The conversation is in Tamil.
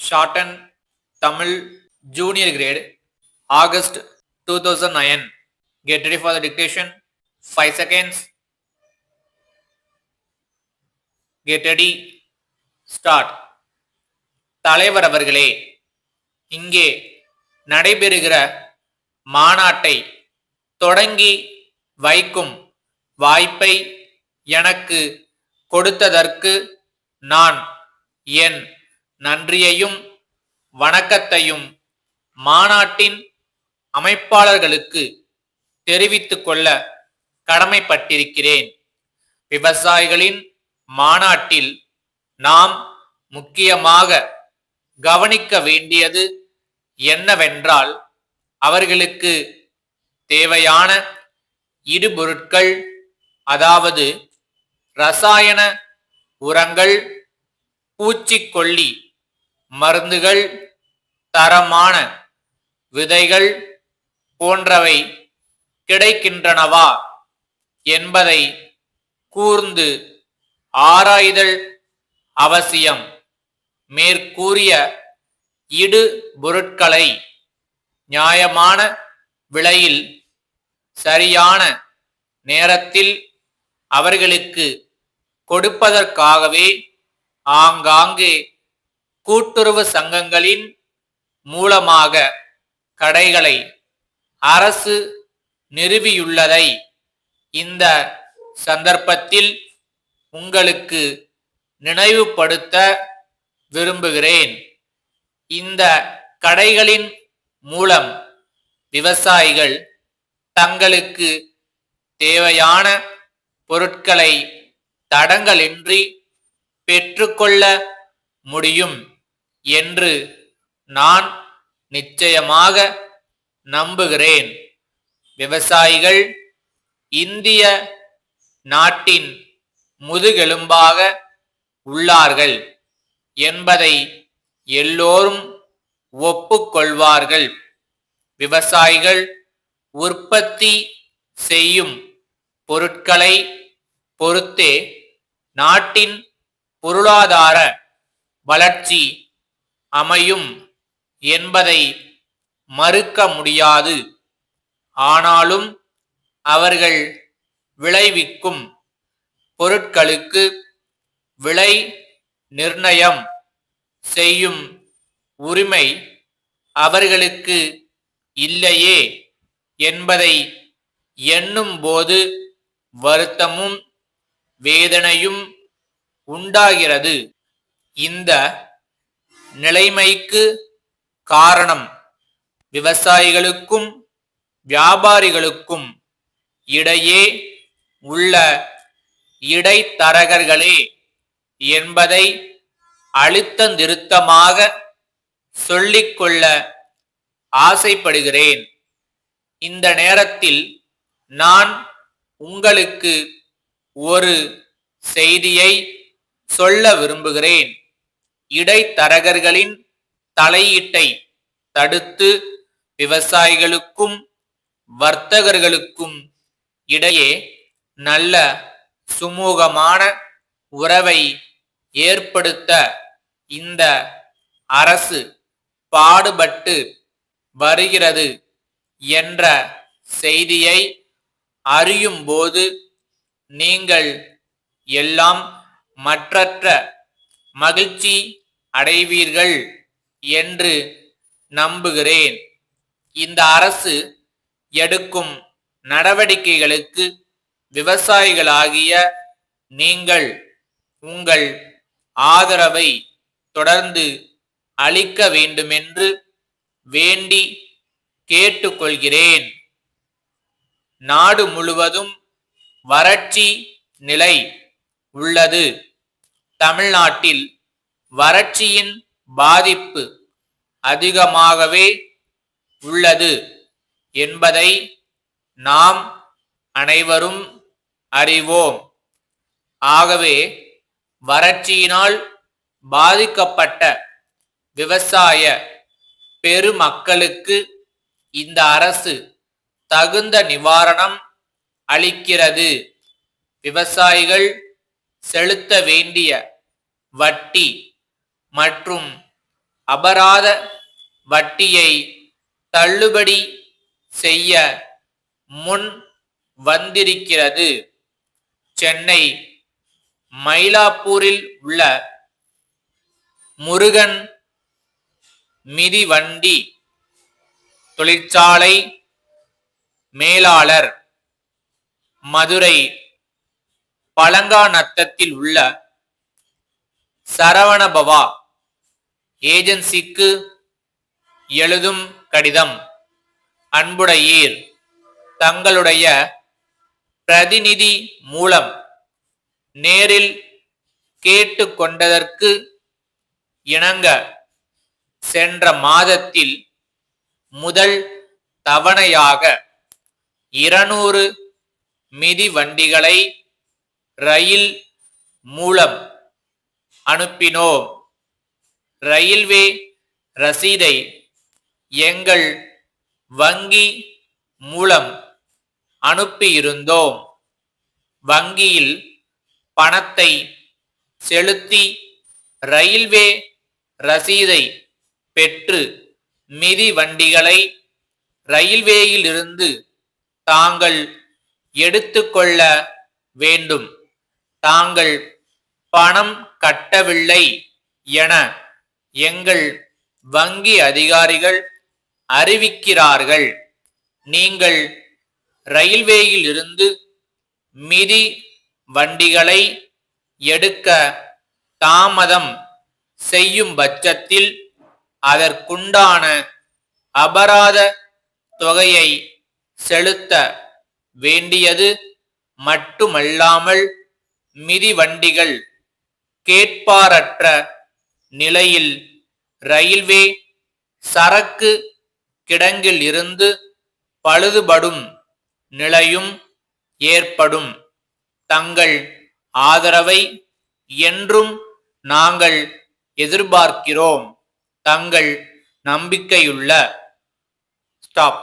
Shorten Tamil Junior Grade, August 2009. Get ready for the dictation. 5 seconds. Get ready. Start. தலைவர் அவர்களே, இங்கே நடைபெறுகிற மாநாட்டை தொடங்கி வைக்கும் வாய்ப்பை எனக்கு கொடுத்ததற்கு நான் என் நன்றியையும் வணக்கத்தையும் மாநாட்டின் அமைப்பாளர்களுக்கு தெரிவித்துக் கொள்ள கடமைப்பட்டிருக்கிறேன். விவசாயிகளின் மாநாட்டில் நாம் முக்கியமாக கவனிக்க வேண்டியது என்னவென்றால், அவர்களுக்கு தேவையான இடுபொருட்கள், அதாவது ரசாயன உரங்கள், பூச்சிக்கொல்லி மருந்துகள், தரமான விதைகள் போன்றவை கிடைக்கின்றனவா என்பதை கூர்ந்து ஆராய்தல் அவசியம். மேற்கூறிய இடு பொருட்களை நியாயமான விலையில் சரியான நேரத்தில் அவர்களுக்கு கொடுப்பதற்காகவே ஆங்காங்கே கூட்டுறவு சங்கங்களின் மூலமாக கடைகளை அரசு நிறுவியுள்ளதை இந்த சந்தர்ப்பத்தில் உங்களுக்கு நினைவுபடுத்த விரும்புகிறேன். இந்த கடைகளின் மூலம் விவசாயிகள் தங்களுக்கு தேவையான பொருட்களை தடங்கலின்றி பெற்றுக்கொள்ள முடியும் என்று நான் நிச்சயமாக நம்புகிறேன். விவசாயிகள் இந்திய நாட்டின் முதுகெலும்பாக உள்ளார்கள் என்பதை எல்லோரும் ஒப்புக்கொள்வார்கள். விவசாயிகள் உற்பத்தி செய்யும் பொருட்களை பொறுத்தே நாட்டின் பொருளாதார வளர்ச்சி அமையும் என்பதை மறுக்க முடியாது. ஆனாலும் அவர்கள் விளைவிக்கும் பொருட்களுக்கு விலை நிர்ணயம் செய்யும் உரிமை அவர்களுக்கு இல்லையே என்பதை எண்ணும்போது வருத்தமும் வேதனையும் உண்டாகிறது. இந்த நிலைமைக்கு காரணம் விவசாயிகளுக்கும் வியாபாரிகளுக்கும் இடையே உள்ள இடைத்தரகர்களே என்பதை அழுத்தந்திருத்தமாக சொல்லிக்கொள்ள ஆசைப்படுகிறேன். இந்த நேரத்தில் நான் உங்களுக்கு ஒரு செய்தியை சொல்ல விரும்புகிறேன். இடைத்தரகர்களின் தலையீட்டை தடுத்து விவசாயிகளுக்கும் வர்த்தகர்களுக்கும் இடையே நல்ல சுமூகமான உறவை ஏற்படுத்த இந்த அரசு பாடுபட்டு வருகிறது என்ற செய்தியை அறியும்போது நீங்கள் எல்லாம் மற்றற்ற மகிழ்ச்சி அடைவீர்கள் என்று நம்புகிறேன். இந்த அரசு எடுக்கும் நடவடிக்கைகளுக்கு விவசாயிகளாகிய நீங்கள் உங்கள் ஆதரவை தொடர்ந்து அளிக்க வேண்டுமென்று வேண்டி கேட்டுக்கொள்கிறேன். நாடு முழுவதும் வறட்சி நிலை உள்ளது. தமிழ்நாட்டில் வறட்சியின் பாதிப்பு அதிகமாகவே உள்ளது என்பதை நாம் அனைவரும் அறிவோம். ஆகவே வறட்சியினால் பாதிக்கப்பட்ட விவசாய பெருமக்களுக்கு இந்த அரசு தகுந்த நிவாரணம் அளிக்கிறது. விவசாயிகள் செலுத்த வேண்டிய வட்டி மற்றும் அபராத வட்டியை தள்ளுபடி செய்ய முன் வந்திருக்கிறது. சென்னை மயிலாப்பூரில் உள்ள முருகன் மிதிவண்டி தொழிற்சாலை மேலாளர் மதுரை பழங்காநத்தத்தில் உள்ள சரவணபவா ஏஜென்சிக்கு எழுதும் கடிதம். அன்புடையீர், தங்களுடைய பிரதிநிதி மூலம் நேரில் கேட்டுக்கொண்டதற்கு இணங்க சென்ற மாதத்தில் முதல் தவணையாக 200 மிதிவண்டிகளை ரயில் மூலம் அனுப்பினோம். ரயில்வே ரசீதை எங்கள் வங்கி மூலம் அனுப்பியிருந்தோம். வங்கியில் பணத்தை செலுத்தி ரயில்வே ரசீதை பெற்று மிதிவண்டிகளை ரயில்வேயிலிருந்து தாங்கள் எடுத்துக்கொள்ள வேண்டும். தாங்கள் பணம் கட்டவில்லை என எங்கள் வங்கி அதிகாரிகள் அறிவிக்கிறார்கள். நீங்கள் ரயில்வேயிலிருந்து மிதி வண்டிகளை எடுக்க தாமதம் செய்யும் பட்சத்தில் அதற்குண்டான அபராத தொகையை செலுத்த வேண்டியது மட்டுமல்லாமல் மிதிவண்டிகள் கேட்பாரற்ற நிலையில் ரயில்வே சரக்கு கிடங்கில் இருந்து பழுதுபடும் நிலையும் ஏற்படும். தங்கள் ஆதரவை என்றும் நாங்கள் எதிர்பார்க்கிறோம். தங்கள் நம்பிக்கையுள்ள ஸ்டாப்.